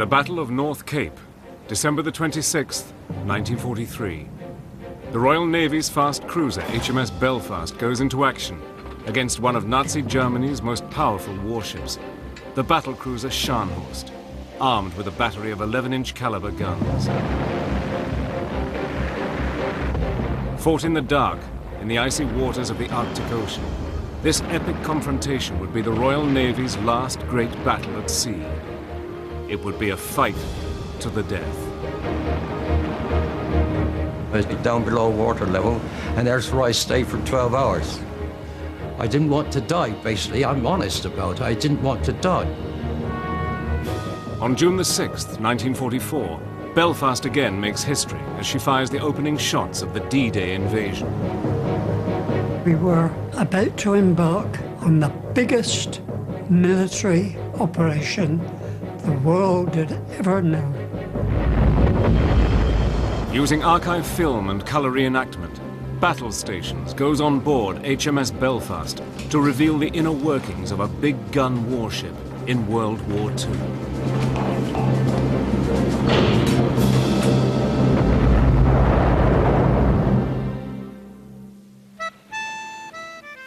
Battle of North Cape, December the 26th, 1943. The Royal Navy's fast cruiser HMS Belfast goes into action against one of Nazi Germany's most powerful warships, the battlecruiser Scharnhorst, armed with a battery of 11-inch caliber guns. Fought in the dark, in the icy waters of the Arctic Ocean, this epic confrontation would be the Royal Navy's last great battle at sea. It would be a fight to the death. I was down below water level, and there's where I stayed for 12 hours. I didn't want to die, basically. I'm honest about it. I didn't want to die. On June the 6th, 1944, Belfast again makes history as she fires the opening shots of the D-Day invasion. We were about to embark on the biggest military operation the world had ever known. Using archive film and colour reenactment, Battle Stations goes on board HMS Belfast to reveal the inner workings of a big gun warship in World War II.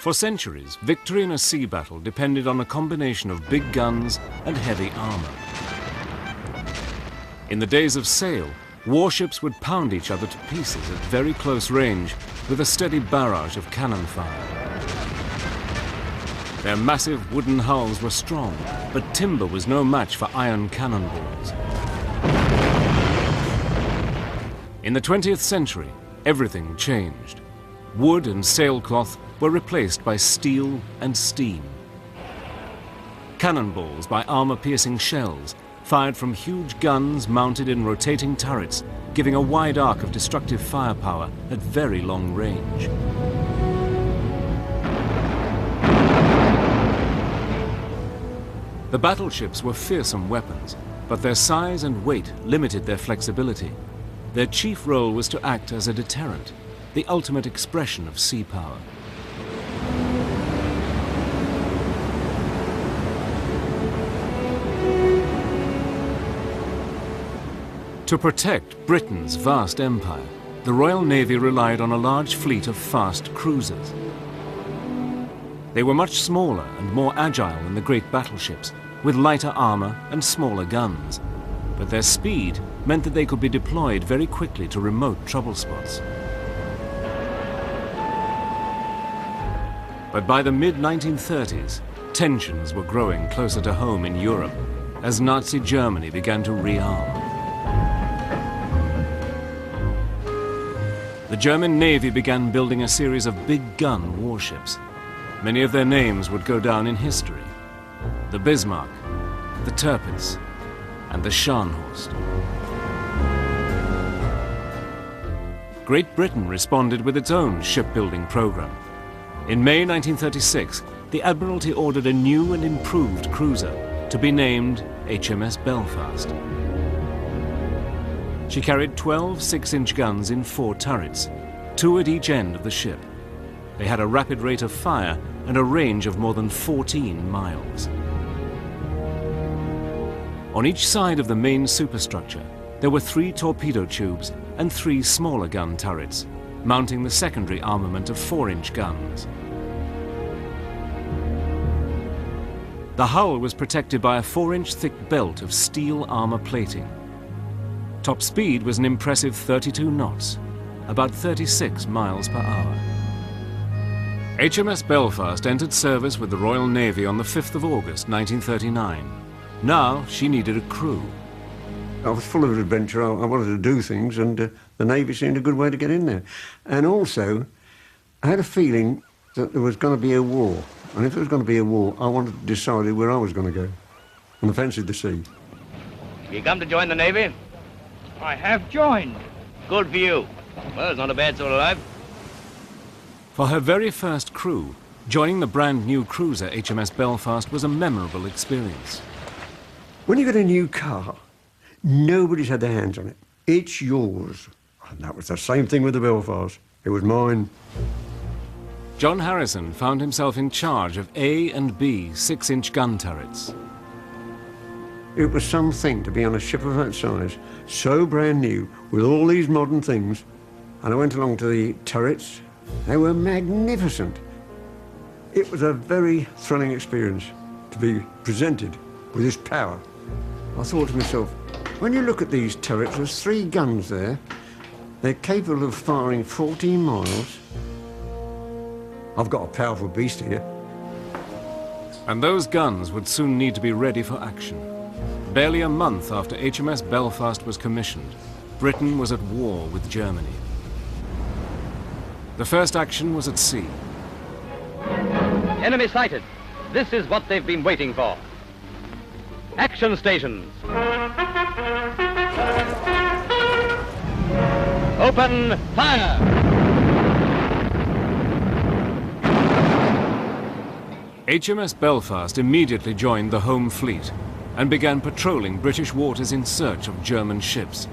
For centuries, victory in a sea battle depended on a combination of big guns and heavy armor. In the days of sail, warships would pound each other to pieces at very close range with a steady barrage of cannon fire. Their massive wooden hulls were strong, but timber was no match for iron cannonballs. In the 20th century, everything changed. Wood and sailcloth were replaced by steel and steam. Cannonballs by armor-piercing shells, fired from huge guns mounted in rotating turrets, giving a wide arc of destructive firepower at very long range. The battleships were fearsome weapons, but their size and weight limited their flexibility. Their chief role was to act as a deterrent, the ultimate expression of sea power. To protect Britain's vast empire, the Royal Navy relied on a large fleet of fast cruisers. They were much smaller and more agile than the great battleships, with lighter armor and smaller guns. But their speed meant that they could be deployed very quickly to remote trouble spots. But by the mid-1930s, tensions were growing closer to home in Europe as Nazi Germany began to rearm. The German Navy began building a series of big gun warships. Many of their names would go down in history: the Bismarck, the Tirpitz, and the Scharnhorst. Great Britain responded with its own shipbuilding program. In May 1936, the Admiralty ordered a new and improved cruiser to be named HMS Belfast. She carried 12 6-inch guns in 4 turrets, 2 at each end of the ship. They had a rapid rate of fire and a range of more than 14 miles. On each side of the main superstructure, there were 3 torpedo tubes and 3 smaller gun turrets, mounting the secondary armament of 4-inch guns. The hull was protected by a 4-inch thick belt of steel armor plating. Top speed was an impressive 32 knots, about 36 miles per hour. HMS Belfast entered service with the Royal Navy on the 5th of August 1939. Now she needed a crew. I was full of adventure. I wanted to do things, and the Navy seemed a good way to get in there. And also, I had a feeling that there was going to be a war. And if there was going to be a war, I wanted to decide where I was going to go. And I fancied the sea. You come to join the Navy? I have joined. Good for you. Well, it's not a bad sort of life. For her very first crew, joining the brand new cruiser HMS Belfast was a memorable experience. When you get a new car, nobody's had their hands on it. It's yours. And that was the same thing with the Belfast. It was mine. John Harrison found himself in charge of A and B 6-inch gun turrets. It was something to be on a ship of that size, so brand new, with all these modern things. And I went along to the turrets. They were magnificent. It was a very thrilling experience to be presented with this power. I thought to myself, when you look at these turrets, there's 3 guns there. They're capable of firing 14 miles. I've got a powerful beast here. And those guns would soon need to be ready for action. Barely a month after HMS Belfast was commissioned, Britain was at war with Germany. The first action was at sea. Enemy sighted. This is what they've been waiting for. Action stations. Open fire! HMS Belfast immediately joined the home fleet and began patrolling British waters in search of German ships.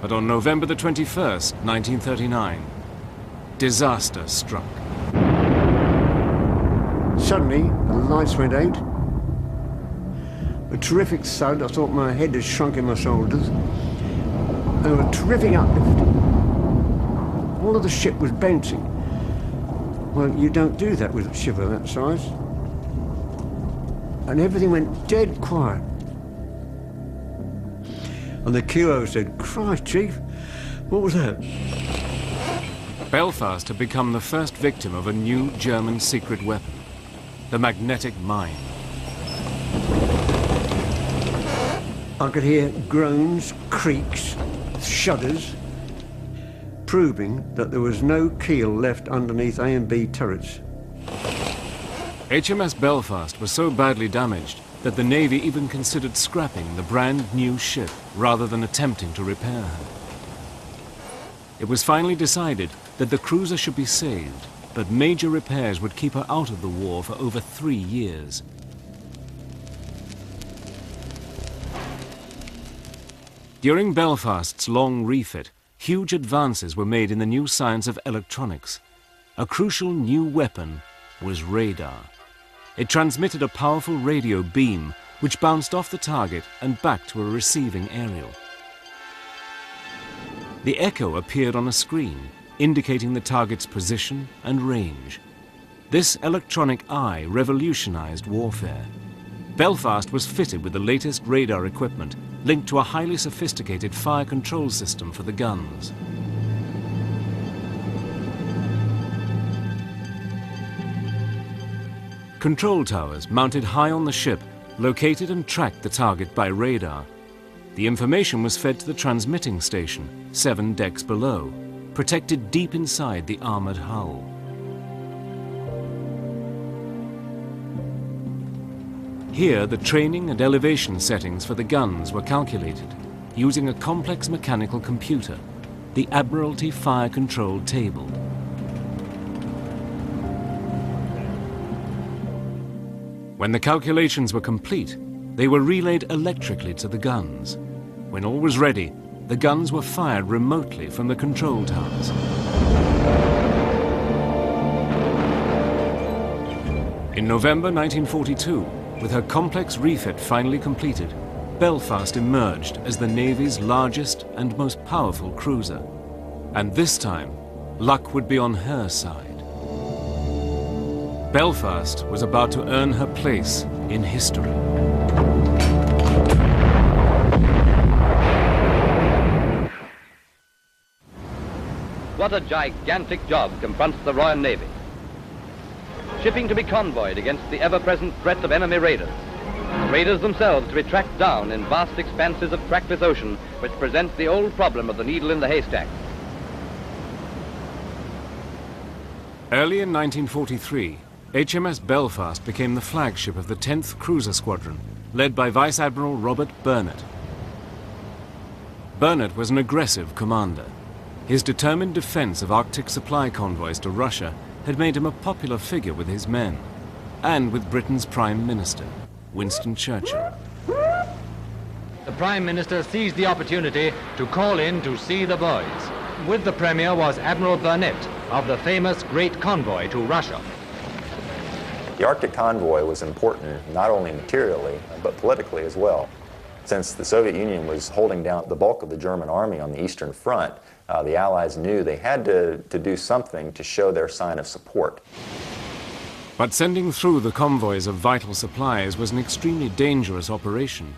But on November the 21st, 1939, disaster struck. Suddenly, the lights went out. A terrific thud. I thought my head had shrunk in my shoulders. And a terrific uplift. All of the ship was bouncing. Well, you don't do that with a ship of that size. And everything went dead quiet. And the QO said, "Christ, Chief, what was that?" Belfast had become the first victim of a new German secret weapon, the magnetic mine. I could hear groans, creaks, shudders, proving that there was no keel left underneath A and B turrets. HMS Belfast was so badly damaged that the Navy even considered scrapping the brand new ship rather than attempting to repair her. It was finally decided that the cruiser should be saved, but major repairs would keep her out of the war for over 3 years. During Belfast's long refit, huge advances were made in the new science of electronics. A crucial new weapon was radar. It transmitted a powerful radio beam which bounced off the target and back to a receiving aerial. The echo appeared on a screen, indicating the target's position and range. This electronic eye revolutionized warfare. Belfast was fitted with the latest radar equipment, linked to a highly sophisticated fire control system for the guns. Control towers mounted high on the ship located and tracked the target by radar. The information was fed to the transmitting station, 7 decks below, protected deep inside the armored hull. Here, the training and elevation settings for the guns were calculated using a complex mechanical computer, the Admiralty Fire Control Table. When the calculations were complete, they were relayed electrically to the guns. When all was ready, the guns were fired remotely from the control towers. In November 1942, with her complex refit finally completed, Belfast emerged as the Navy's largest and most powerful cruiser. And this time, luck would be on her side. Belfast was about to earn her place in history. What a gigantic job confronts the Royal Navy. Shipping to be convoyed against the ever-present threat of enemy raiders. The raiders themselves to be tracked down in vast expanses of trackless ocean, which present the old problem of the needle in the haystack. Early in 1943, HMS Belfast became the flagship of the 10th Cruiser Squadron, led by Vice Admiral Robert Burnett. Burnett was an aggressive commander. His determined defense of Arctic supply convoys to Russia had made him a popular figure with his men, and with Britain's Prime Minister, Winston Churchill. The Prime Minister seized the opportunity to call in to see the boys. With the Premier was Admiral Burnett of the famous Great Convoy to Russia. The Arctic convoy was important not only materially, but politically as well. Since the Soviet Union was holding down the bulk of the German army on the Eastern Front, the Allies knew they had to do something to show their sign of support. But sending through the convoys of vital supplies was an extremely dangerous operation.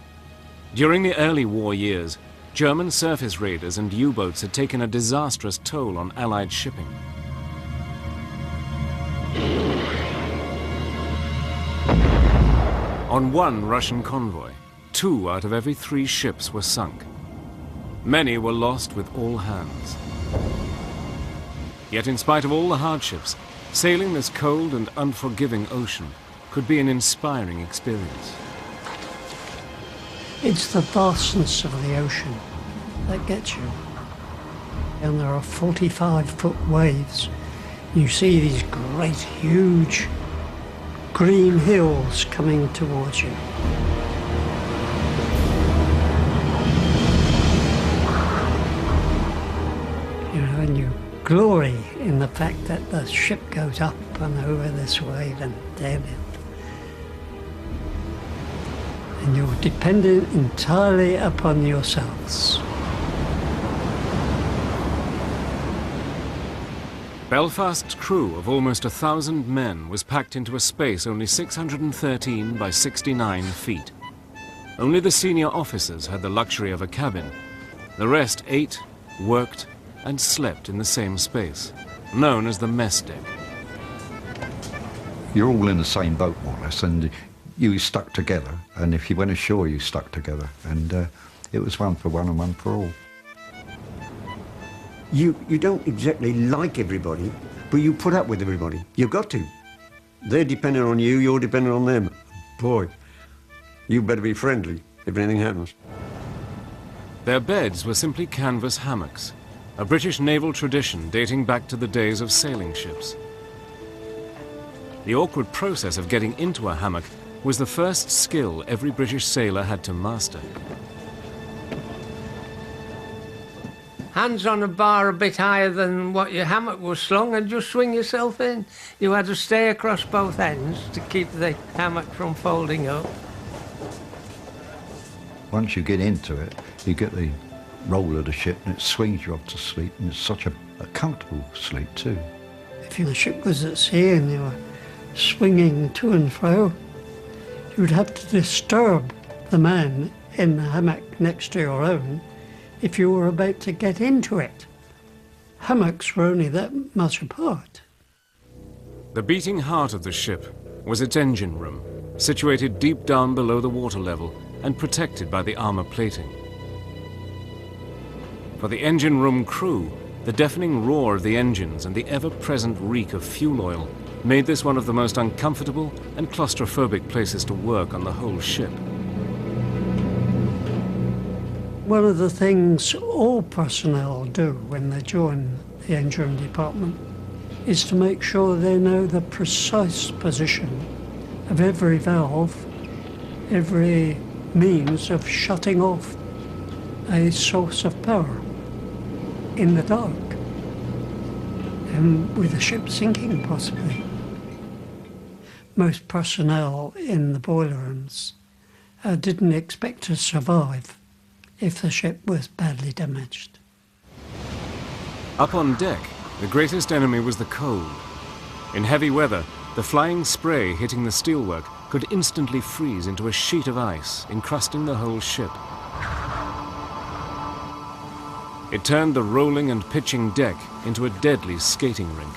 During the early war years, German surface raiders and U-boats had taken a disastrous toll on Allied shipping. On one Russian convoy, 2 out of every 3 ships were sunk. Many were lost with all hands. Yet in spite of all the hardships, sailing this cold and unforgiving ocean could be an inspiring experience. It's the vastness of the ocean that gets you. And there are 45-foot waves. You see these great, huge green hills coming towards you. You know, and you glory in the fact that the ship goes up and over this wave and down it. And you're dependent entirely upon yourselves. Belfast's crew of almost 1,000 men was packed into a space only 613 by 69 feet. Only the senior officers had the luxury of a cabin. The rest ate, worked, and slept in the same space, known as the mess deck. You're all in the same boat, more or less, and you stuck together, and if you went ashore, you stuck together, and it was one for one and one for all. You don't exactly like everybody, but you put up with everybody. You've got to. They're dependent on you, you're dependent on them. Boy, you better be friendly if anything happens. Their beds were simply canvas hammocks, a British naval tradition dating back to the days of sailing ships. The awkward process of getting into a hammock was the first skill every British sailor had to master. Hands on a bar a bit higher than what your hammock was slung and just swing yourself in. You had to stay across both ends to keep the hammock from folding up. Once you get into it, you get the roll of the ship and it swings you off to sleep, and it's such a comfortable sleep too. If the ship was at sea and you were swinging to and fro, you would have to disturb the man in the hammock next to your own if you were about to get into it. Hammocks were only that much apart. The beating heart of the ship was its engine room, situated deep down below the water level and protected by the armor plating. For the engine room crew, the deafening roar of the engines and the ever-present reek of fuel oil made this one of the most uncomfortable and claustrophobic places to work on the whole ship. One of the things all personnel do when they join the engine department is to make sure they know the precise position of every valve, every means of shutting off a source of power in the dark, and with the ship sinking possibly. Most personnel in the boiler rooms didn't expect to survive if the ship was badly damaged. Up on deck, the greatest enemy was the cold. In heavy weather, the flying spray hitting the steelwork could instantly freeze into a sheet of ice, encrusting the whole ship. It turned the rolling and pitching deck into a deadly skating rink.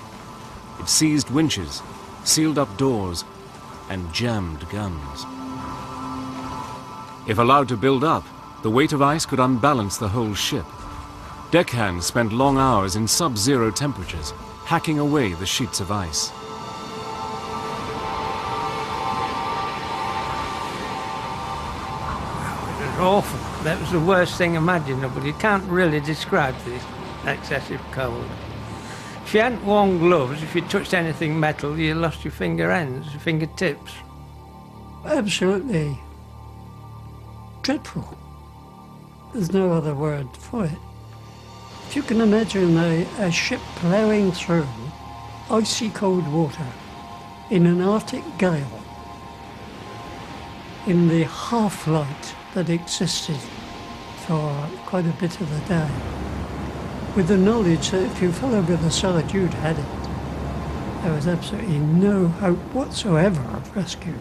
It seized winches, sealed up doors, and jammed guns. If allowed to build up, the weight of ice could unbalance the whole ship. Deckhands spent long hours in sub-zero temperatures, hacking away the sheets of ice. It was awful. That was the worst thing imaginable. You can't really describe this excessive cold. If you hadn't worn gloves, if you touched anything metal, you lost your finger ends, your fingertips. Absolutely dreadful. There's no other word for it. If you can imagine a ship ploughing through icy cold water in an Arctic gale, in the half-light that existed for quite a bit of the day, with the knowledge that if you fell over the side, you'd had it. There was absolutely no hope whatsoever of rescue.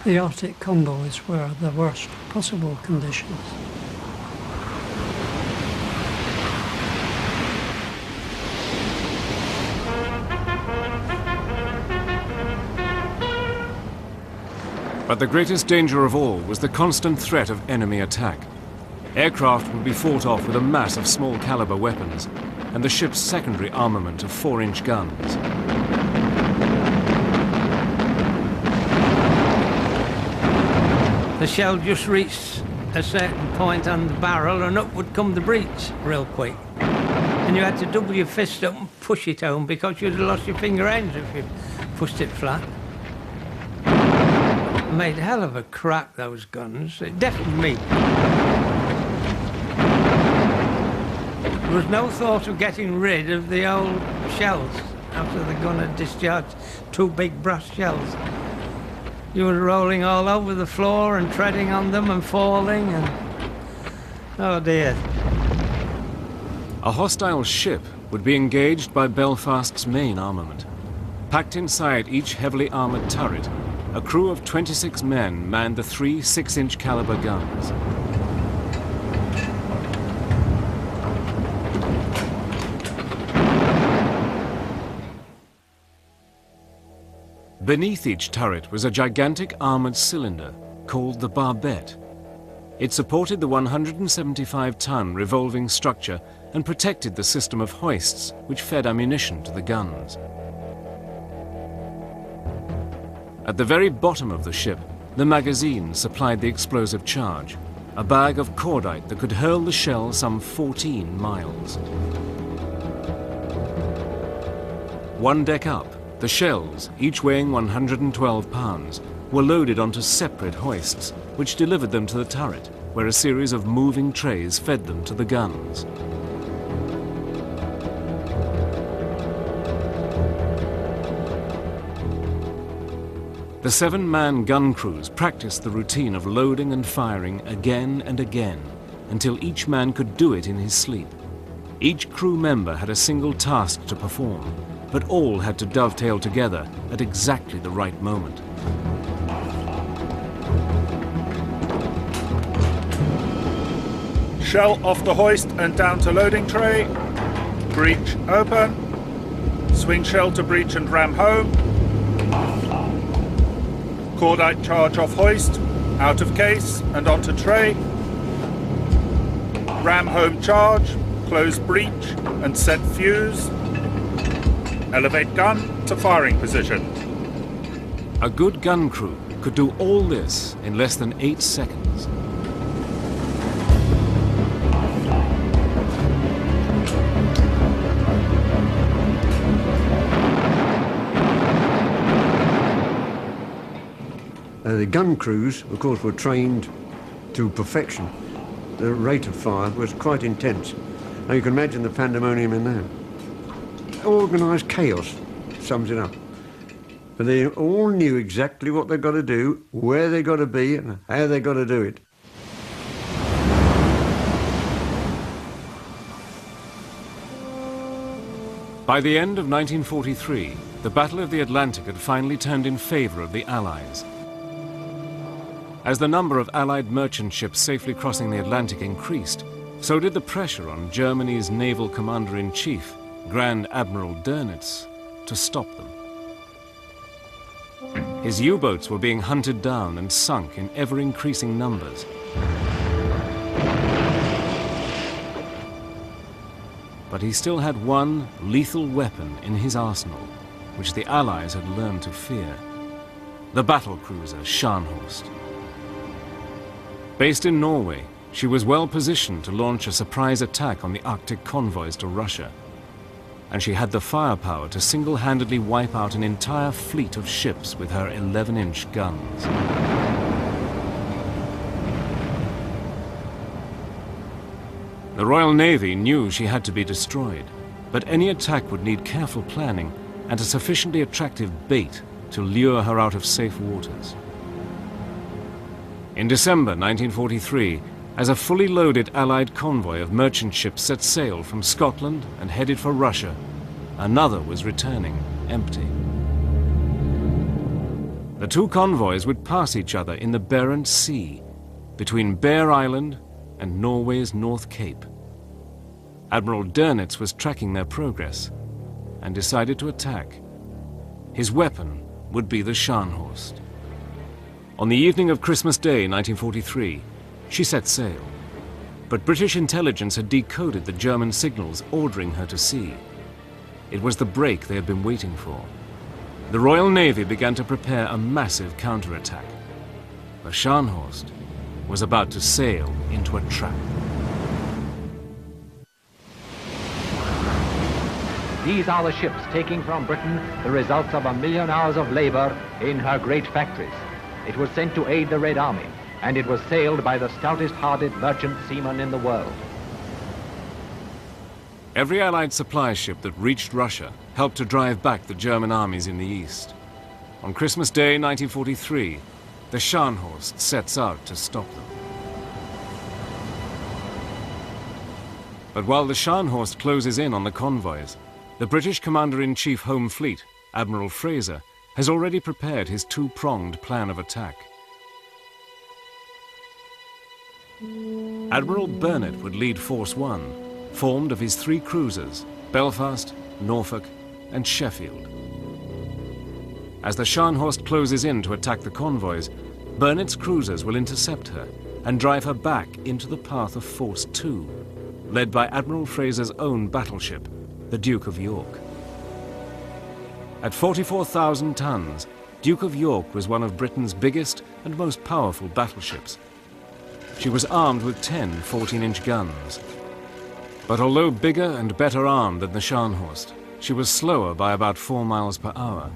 The Arctic convoys were the worst possible conditions. But the greatest danger of all was the constant threat of enemy attack. Aircraft would be fought off with a mass of small caliber weapons and the ship's secondary armament of 4-inch guns. The shell just reached a certain point on the barrel and up would come the breech real quick. And you had to double your fist up and push it home because you'd have lost your finger ends if you pushed it flat. Made a hell of a crack, those guns. It deafened me. There was no thought of getting rid of the old shells after the gun had discharged 2 big brass shells. You were rolling all over the floor and treading on them and falling and... oh dear. A hostile ship would be engaged by Belfast's main armament. Packed inside each heavily armoured turret, a crew of 26 men manned the 3 6-inch caliber guns. Beneath each turret was a gigantic armoured cylinder called the barbette. It supported the 175-ton revolving structure and protected the system of hoists which fed ammunition to the guns. At the very bottom of the ship, the magazine supplied the explosive charge, a bag of cordite that could hurl the shell some 14 miles. One deck up, the shells, each weighing 112 pounds, were loaded onto separate hoists, which delivered them to the turret, where a series of moving trays fed them to the guns. The 7-man gun crews practiced the routine of loading and firing again and again, until each man could do it in his sleep. Each crew member had a single task to perform, but all had to dovetail together at exactly the right moment. Shell off the hoist and down to loading tray. Breech open. Swing shell to breech and ram home. Cordite charge off hoist, out of case and onto tray. Ram home charge, close breech and set fuse. Elevate gun to firing position. A good gun crew could do all this in less than 8 seconds. The gun crews, of course, were trained to perfection. The rate of fire was quite intense. Now you can imagine the pandemonium in that. Organised chaos sums it up. But they all knew exactly what they've got to do, where they've got to be, and how they've got to do it. By the end of 1943, the Battle of the Atlantic had finally turned in favour of the Allies. As the number of Allied merchant ships safely crossing the Atlantic increased, so did the pressure on Germany's naval commander-in-chief, Grand Admiral Dönitz, to stop them. His U-boats were being hunted down and sunk in ever-increasing numbers. But he still had one lethal weapon in his arsenal, which the Allies had learned to fear: the battlecruiser Scharnhorst. Based in Norway, she was well positioned to launch a surprise attack on the Arctic convoys to Russia. And she had the firepower to single-handedly wipe out an entire fleet of ships with her 11-inch guns. The Royal Navy knew she had to be destroyed, but any attack would need careful planning and a sufficiently attractive bait to lure her out of safe waters. In December 1943, as a fully loaded Allied convoy of merchant ships set sail from Scotland and headed for Russia, another was returning empty. The two convoys would pass each other in the Barents Sea, between Bear Island and Norway's North Cape. Admiral Dönitz was tracking their progress and decided to attack. His weapon would be the Scharnhorst. On the evening of Christmas Day, 1943, she set sail, but British intelligence had decoded the German signals ordering her to sea. It was the break they had been waiting for. The Royal Navy began to prepare a massive counterattack. The Scharnhorst was about to sail into a trap. These are the ships taking from Britain the results of 1,000,000 hours of labor in her great factories. It was sent to aid the Red Army, and it was sailed by the stoutest-hearted merchant seamen in the world. Every Allied supply ship that reached Russia helped to drive back the German armies in the east. On Christmas Day, 1943, the Scharnhorst sets out to stop them. But while the Scharnhorst closes in on the convoys, the British Commander-in-Chief Home Fleet, Admiral Fraser, has already prepared his two-pronged plan of attack. Admiral Burnett would lead Force One, formed of his three cruisers, Belfast, Norfolk, and Sheffield. As the Scharnhorst closes in to attack the convoys, Burnett's cruisers will intercept her and drive her back into the path of Force Two, led by Admiral Fraser's own battleship, the Duke of York. At 44,000 tons, Duke of York was one of Britain's biggest and most powerful battleships. She was armed with 10 14-inch guns. But although bigger and better armed than the Scharnhorst, she was slower by about 4 miles per hour.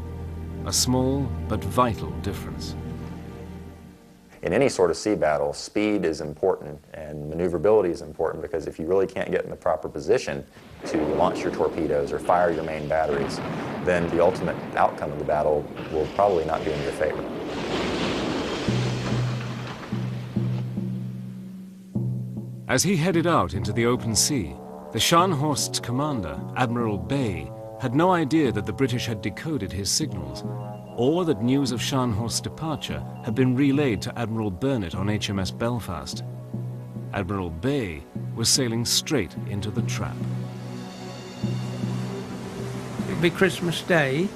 A small but vital difference. In any sort of sea battle, speed is important and maneuverability is important, because if you really can't get in the proper position to launch your torpedoes or fire your main batteries, then the ultimate outcome of the battle will probably not be in your favor. As he headed out into the open sea, the Scharnhorst's commander, Admiral Bay, had no idea that the British had decoded his signals, or that news of Scharnhorst's departure had been relayed to Admiral Burnett on HMS Belfast. Admiral Bay was sailing straight into the trap. It'd be Christmas Day.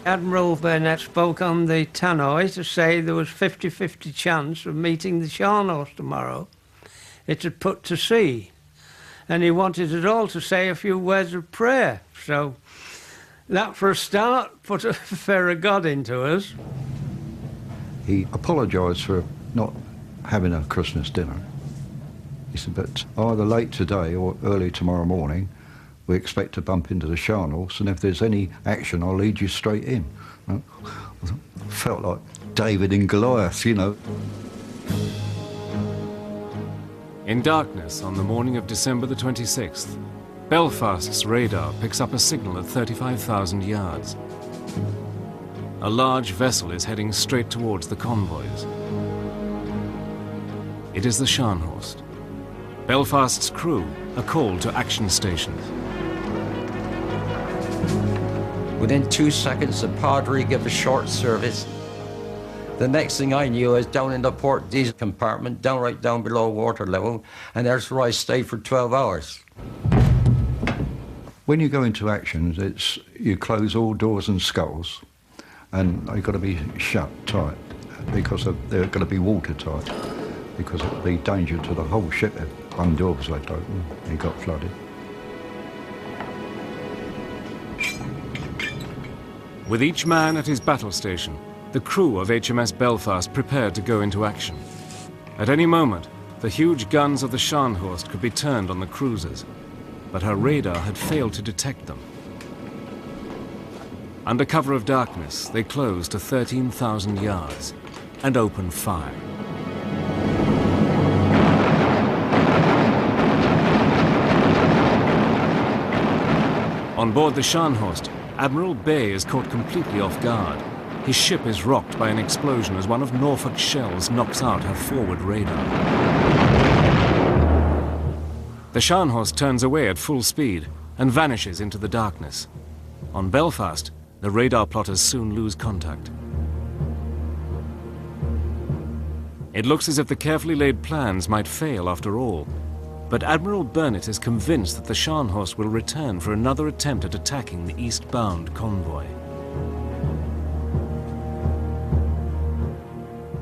Admiral Burnett spoke on the tannoy to say there was 50-50 chance of meeting the Scharnhorst tomorrow. It had put to sea, and he wanted us all to say a few words of prayer. So that, for a start, put a fear of God into us. He apologised for not having a Christmas dinner. He said, but either late today or early tomorrow morning, we expect to bump into the Scharnhorst, and if there's any action, I'll lead you straight in. I felt like David and Goliath, you know. In darkness on the morning of December the 26th, Belfast's radar picks up a signal at 35,000 yards. A large vessel is heading straight towards the convoys. It is the Scharnhorst. Belfast's crew are called to action stations. Within 2 seconds, the Padre gave a short service. The next thing I knew, I was down in the port diesel compartment, right down below water level, and there's where I stayed for 12 hours. When you go into actions, you close all doors and sculls, and they've got to be shut tight, because they're going to be watertight, because it would be danger to the whole ship if one door was left open and it got flooded. With each man at his battle station, the crew of HMS Belfast prepared to go into action. At any moment, the huge guns of the Scharnhorst could be turned on the cruisers, but her radar had failed to detect them. Under cover of darkness, they closed to 13,000 yards and opened fire. On board the Scharnhorst, Admiral Bay is caught completely off guard. his ship is rocked by an explosion as one of Norfolk's shells knocks out her forward radar. The Scharnhorst turns away at full speed and vanishes into the darkness. On Belfast, the radar plotters soon lose contact. It looks as if the carefully laid plans might fail after all, but Admiral Burnett is convinced that the Scharnhorst will return for another attempt at attacking the eastbound convoy.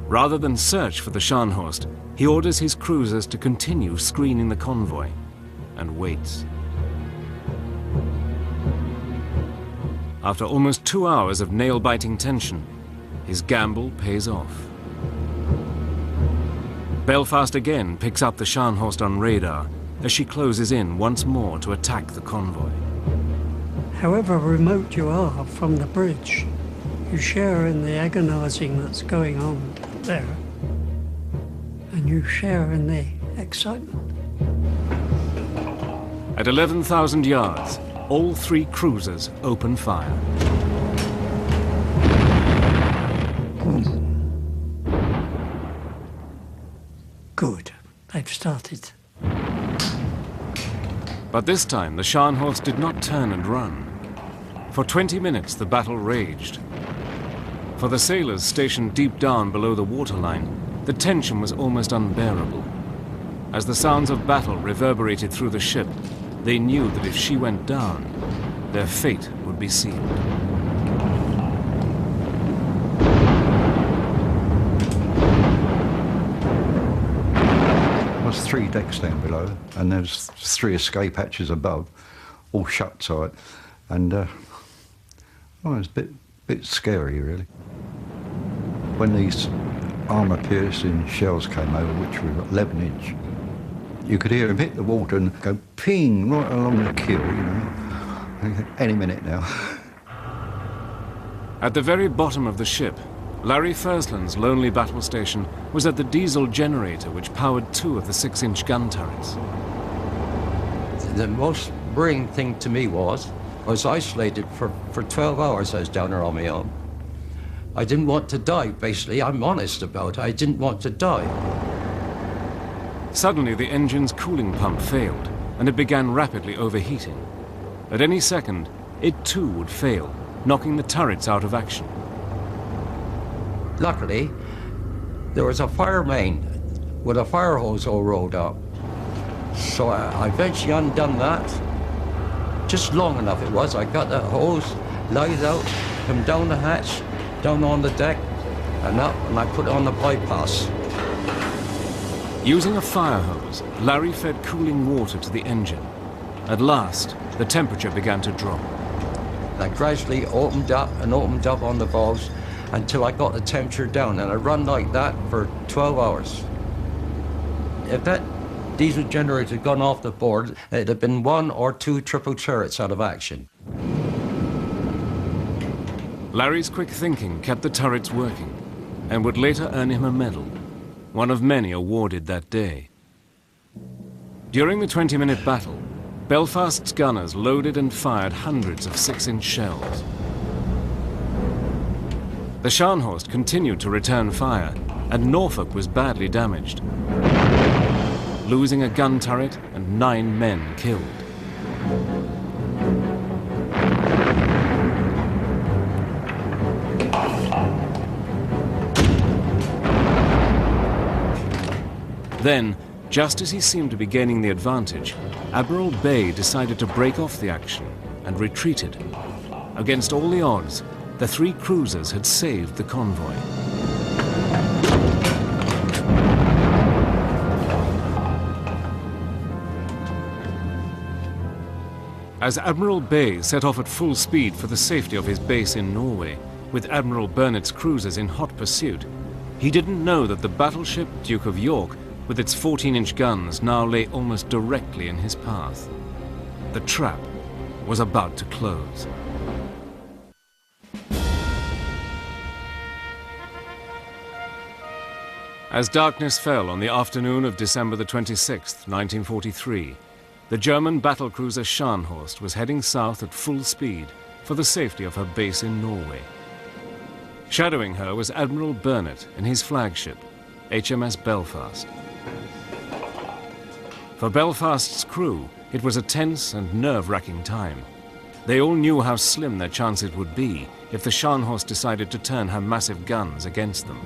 Rather than search for the Scharnhorst, he orders his cruisers to continue screening the convoy and waits. After almost 2 hours of nail-biting tension, his gamble pays off. Belfast again picks up the Scharnhorst on radar as she closes in once more to attack the convoy. However remote you are from the bridge, you share in the agonizing that's going on there, and you share in the excitement. At 11,000 yards, all three cruisers open fire. Good, they've started. But this time, the Scharnhorst did not turn and run. For 20 minutes, the battle raged. For the sailors stationed deep down below the waterline, the tension was almost unbearable. As the sounds of battle reverberated through the ship, they knew that if she went down, their fate would be sealed. There's 3 decks down below, and there's 3 escape hatches above, all shut tight, and it was a bit scary, really. When these armour-piercing shells came over, which were 11-inch, you could hear them hit the water and go ping right along the keel, you know. Any minute now. At the very bottom of the ship, Larry Fursland's lonely battle station was at the diesel generator which powered 2 of the 6-inch gun turrets. The most worrying thing to me was I was isolated for 12 hours. I was down there on my own. I didn't want to die, basically. I'm honest about it. I didn't want to die. Suddenly, the engine's cooling pump failed, and it began rapidly overheating. At any second, it too would fail, knocking the turrets out of action. Luckily, there was a fire main with a fire hose all rolled up. So I eventually undone that. Just long enough it was. I got that hose, light out, come down the hatch, down on the deck, and up, and I put it on the bypass. Using a fire hose, Larry fed cooling water to the engine. At last, the temperature began to drop. I gradually opened up on the valves until I got the temperature down, and I run like that for 12 hours. If that diesel generator had gone off the board, it'd have been 1 or 2 triple turrets out of action. Larry's quick thinking kept the turrets working and would later earn him a medal, one of many awarded that day. During the 20-minute battle, Belfast's gunners loaded and fired hundreds of 6-inch shells. The Scharnhorst continued to return fire, and Norfolk was badly damaged, losing a gun turret and 9 men killed. Then, just as he seemed to be gaining the advantage, Admiral Bay decided to break off the action and retreated. Against all the odds, the 3 cruisers had saved the convoy. As Admiral Bay set off at full speed for the safety of his base in Norway, with Admiral Burnett's cruisers in hot pursuit, he didn't know that the battleship Duke of York, with its 14-inch guns, now lay almost directly in his path. The trap was about to close. As darkness fell on the afternoon of December the 26th, 1943, the German battlecruiser Scharnhorst was heading south at full speed for the safety of her base in Norway. Shadowing her was Admiral Burnett in his flagship, HMS Belfast. For Belfast's crew, it was a tense and nerve-wracking time. They all knew how slim their chances would be if the Scharnhorst decided to turn her massive guns against them.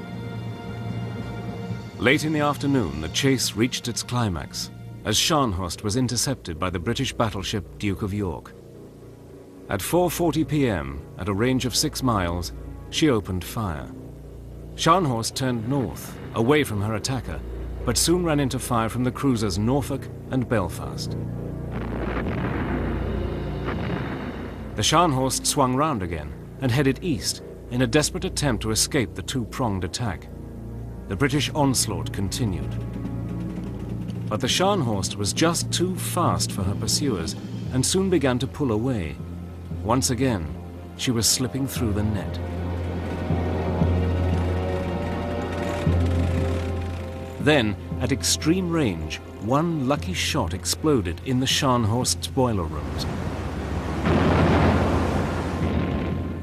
Late in the afternoon, the chase reached its climax, as Scharnhorst was intercepted by the British battleship Duke of York. At 4:40 p.m., at a range of 6 miles, she opened fire. Scharnhorst turned north, away from her attacker, but soon ran into fire from the cruisers Norfolk and Belfast. The Scharnhorst swung round again and headed east in a desperate attempt to escape the two-pronged attack. The British onslaught continued. But the Scharnhorst was just too fast for her pursuers and soon began to pull away. Once again, she was slipping through the net. Then, at extreme range, one lucky shot exploded in the Scharnhorst's boiler rooms.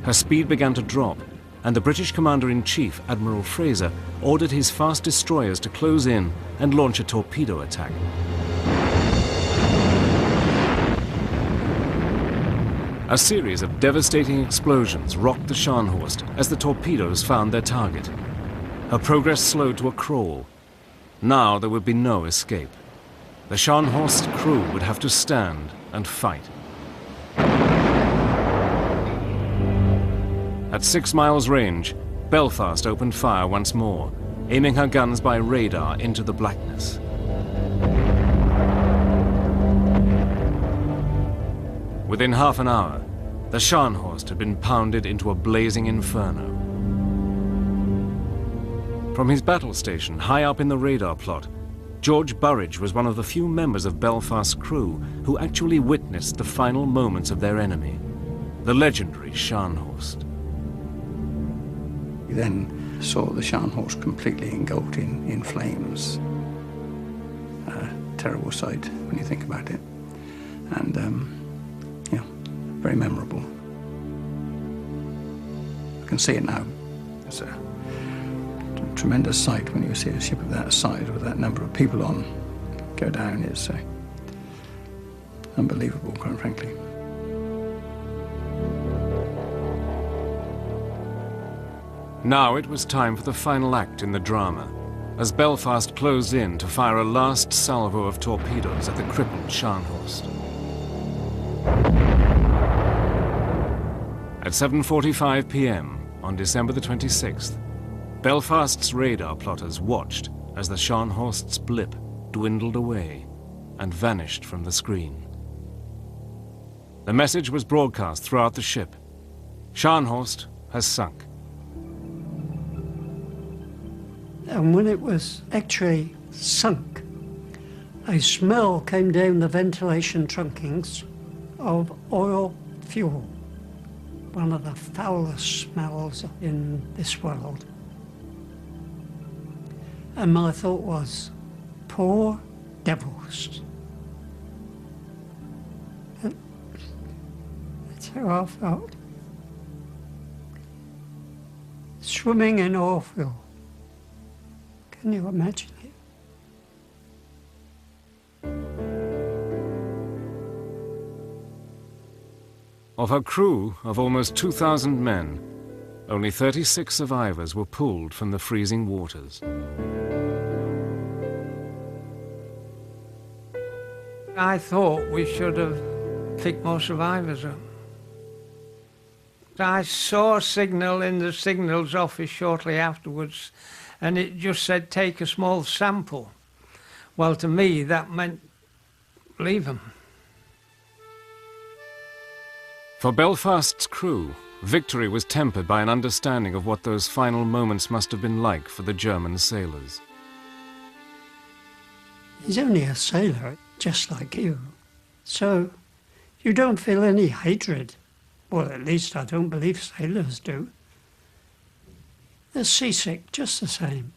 Her speed began to drop, and the British Commander-in-Chief, Admiral Fraser, ordered his fast destroyers to close in and launch a torpedo attack. A series of devastating explosions rocked the Scharnhorst as the torpedoes found their target. Her progress slowed to a crawl. Now there would be no escape. The Scharnhorst's crew would have to stand and fight. At 6 miles range, Belfast opened fire once more, aiming her guns by radar into the blackness. Within half an hour, the Scharnhorst had been pounded into a blazing inferno. From his battle station high up in the radar plot, George Burridge was one of the few members of Belfast's crew who actually witnessed the final moments of their enemy, the legendary Scharnhorst. We then saw the Scharnhorst completely engulfed in flames. A terrible sight when you think about it. And, yeah, very memorable. I can see it now. It's a tremendous sight when you see a ship of that size with that number of people on go down. It's unbelievable, quite frankly. Now it was time for the final act in the drama, as Belfast closed in to fire a last salvo of torpedoes at the crippled Scharnhorst. At 7:45 p.m. on December the 26th, Belfast's radar plotters watched as the Scharnhorst's blip dwindled away and vanished from the screen. The message was broadcast throughout the ship. Scharnhorst has sunk. And when it was actually sunk, a smell came down the ventilation trunkings of oil fuel, one of the foulest smells in this world. And my thought was, poor devils. And that's how I felt. Swimming in oil fuel. Can you imagine it? Of her crew of almost 2,000 men, only 36 survivors were pulled from the freezing waters. I thought we should have picked more survivors up. I saw a signal in the signals office shortly afterwards, and it just said take a small sample. Well, to me that meant leave them. For Belfast's crew, victory was tempered by an understanding of what those final moments must have been like for the German sailors. He's only a sailor, just like you. So you don't feel any hatred. Well, at least I don't believe sailors do. They're seasick just the same.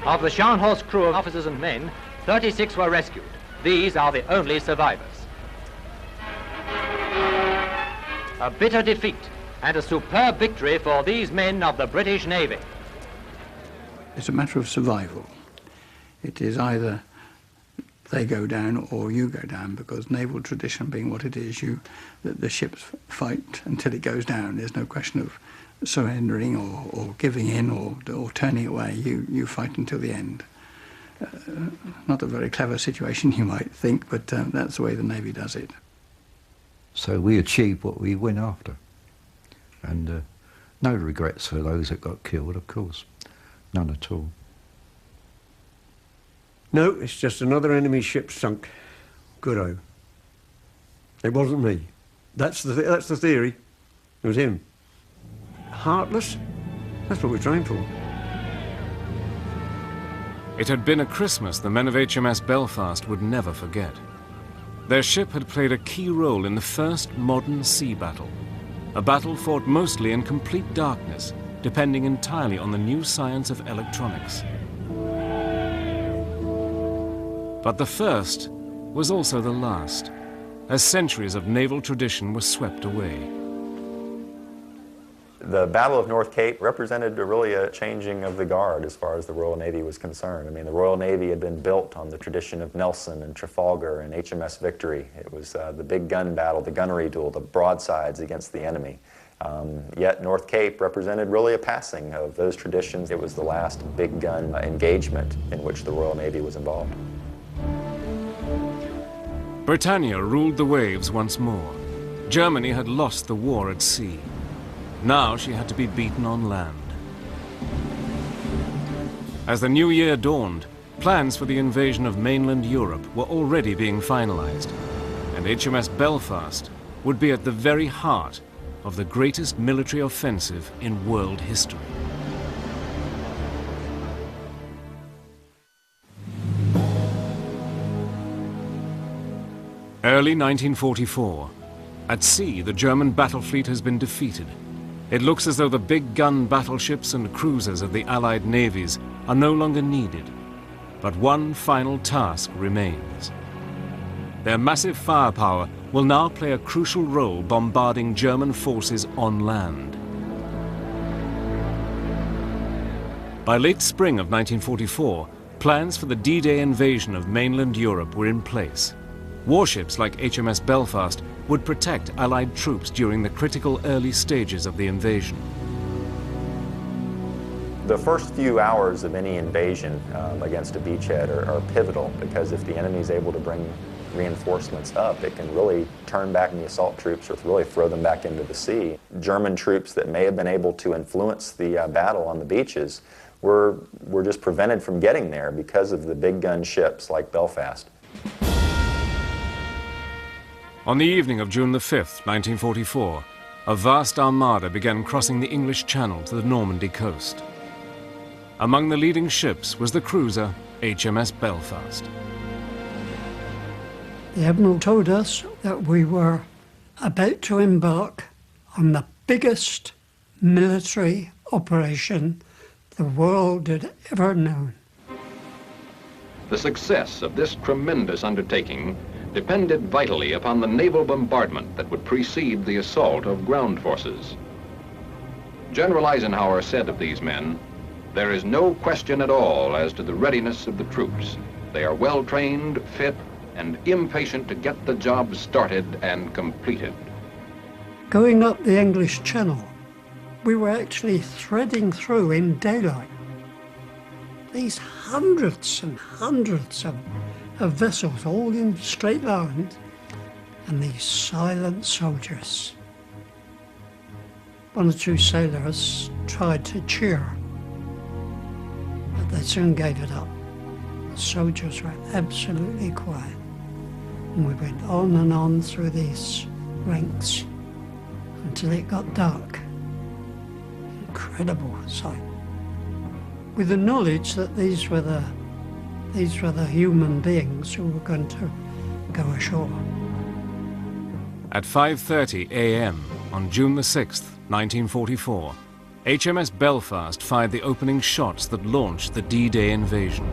Of the Scharnhorst crew of officers and men, 36 were rescued. These are the only survivors. A bitter defeat and a superb victory for these men of the British Navy. It's a matter of survival. It is either they go down or you go down, because naval tradition being what it is, the ships fight until it goes down. There's no question of surrendering or giving in or turning away. You fight until the end. Not a very clever situation, you might think, but that's the way the Navy does it. So we achieved what we went after. And no regrets for those that got killed, of course. None at all. No, it's just another enemy ship sunk. Good-o. It wasn't me. That's the theory. It was him. Heartless? That's what we're trained for. It had been a Christmas the men of HMS Belfast would never forget. Their ship had played a key role in the first modern sea battle, a battle fought mostly in complete darkness, depending entirely on the new science of electronics. But the first was also the last, as centuries of naval tradition were swept away. The Battle of North Cape represented really a changing of the guard as far as the Royal Navy was concerned. I mean, the Royal Navy had been built on the tradition of Nelson and Trafalgar and HMS Victory. It was the big gun battle, the gunnery duel, the broadsides against the enemy. Yet North Cape represented really a passing of those traditions. It was the last big gun engagement in which the Royal Navy was involved. Britannia ruled the waves once more. Germany had lost the war at sea. Now she had to be beaten on land. As the new year dawned, plans for the invasion of mainland Europe were already being finalized, and HMS Belfast would be at the very heart of the greatest military offensive in world history. Early 1944. At sea, the German battle fleet has been defeated. It looks as though the big gun battleships and cruisers of the Allied navies are no longer needed. But one final task remains. Their massive firepower will now play a crucial role bombarding German forces on land. By late spring of 1944, plans for the D-Day invasion of mainland Europe were in place. Warships like HMS Belfast would protect Allied troops during the critical early stages of the invasion. The first few hours of any invasion against a beachhead are pivotal, because if the enemy is able to bring reinforcements up, it can really turn back the assault troops or really throw them back into the sea. German troops that may have been able to influence the battle on the beaches were just prevented from getting there because of the big gun ships like Belfast. On the evening of June the 5th, 1944, a vast armada began crossing the English Channel to the Normandy coast. Among the leading ships was the cruiser HMS Belfast. The Admiral told us that we were about to embark on the biggest military operation the world had ever known. The success of this tremendous undertaking depended vitally upon the naval bombardment that would precede the assault of ground forces. General Eisenhower said of these men, "There is no question at all as to the readiness of the troops. They are well trained, fit, and impatient to get the job started and completed." Going up the English Channel, we were actually threading through in daylight these hundreds and hundreds of vessels, all in straight lines, and these silent soldiers. One or two sailors tried to cheer, but they soon gave it up. The soldiers were absolutely quiet, and we went on and on through these ranks until it got dark. Incredible sight. With the knowledge that these were the human beings who were going to go ashore. At 5:30 a.m. on June the 6th, 1944, HMS Belfast fired the opening shots that launched the D-Day invasion.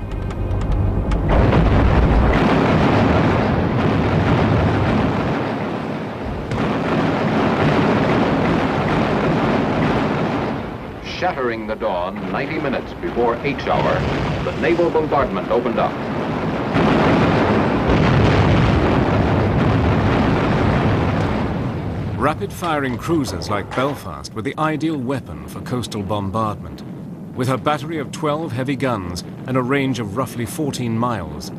shattering the dawn 90 minutes before H hour, the naval bombardment opened up. Rapid-firing cruisers like Belfast were the ideal weapon for coastal bombardment. With her battery of 12 heavy guns and a range of roughly 14 miles,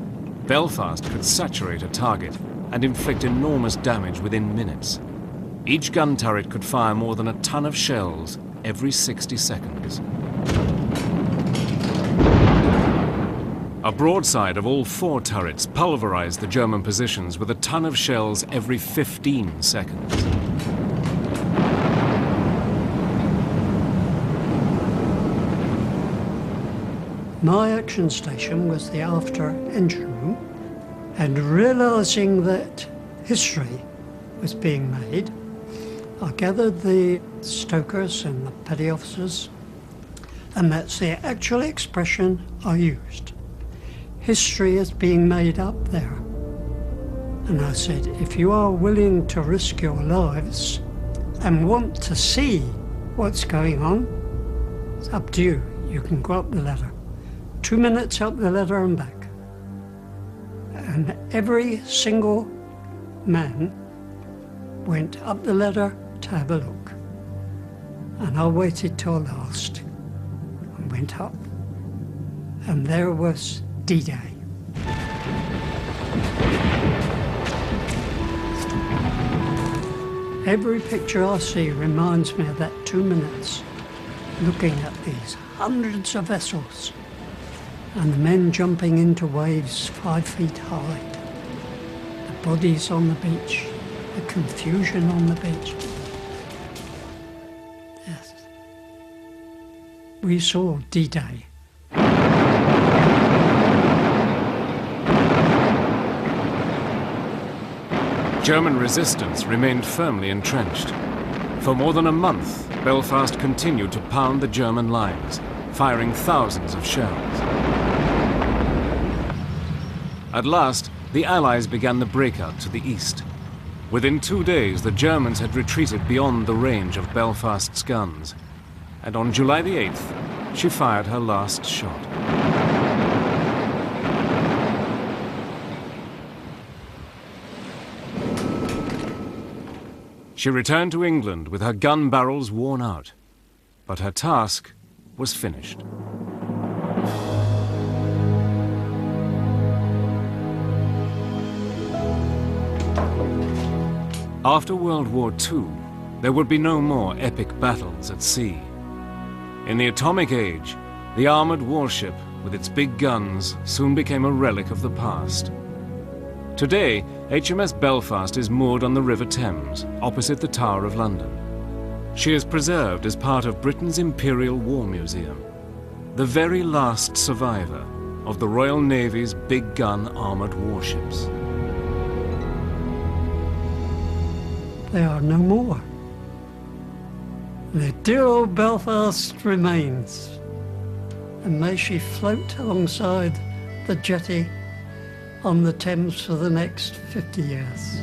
Belfast could saturate a target and inflict enormous damage within minutes. Each gun turret could fire more than a ton of shells every 60 seconds. A broadside of all 4 turrets pulverized the German positions with a ton of shells every 15 seconds. My action station was the after engine room, and realizing that history was being made, I gathered the stokers and the petty officers, and that's the actual expression I used. History is being made up there. And I said, if you are willing to risk your lives and want to see what's going on, it's up to you. You can go up the ladder. 2 minutes up the ladder and back. And every single man went up the ladder to have a look. And I waited till last and went up. And there was D-Day. Every picture I see reminds me of that 2 minutes, looking at these hundreds of vessels and the men jumping into waves 5 feet high, the bodies on the beach, the confusion on the beach. Yes. We saw D-Day. German resistance remained firmly entrenched. For more than a month, Belfast continued to pound the German lines, firing thousands of shells. At last, the Allies began the breakout to the east. Within 2 days, the Germans had retreated beyond the range of Belfast's guns. And on July the 8th, she fired her last shot. She returned to England with her gun barrels worn out, but her task was finished. After World War II, there would be no more epic battles at sea. In the atomic age, the armored warship with its big guns soon became a relic of the past. Today, HMS Belfast is moored on the River Thames, opposite the Tower of London. She is preserved as part of Britain's Imperial War Museum, the very last survivor of the Royal Navy's big gun armored warships. They are no more. The dear old Belfast remains, and may she float alongside the jetty on the Thames for the next 50 years.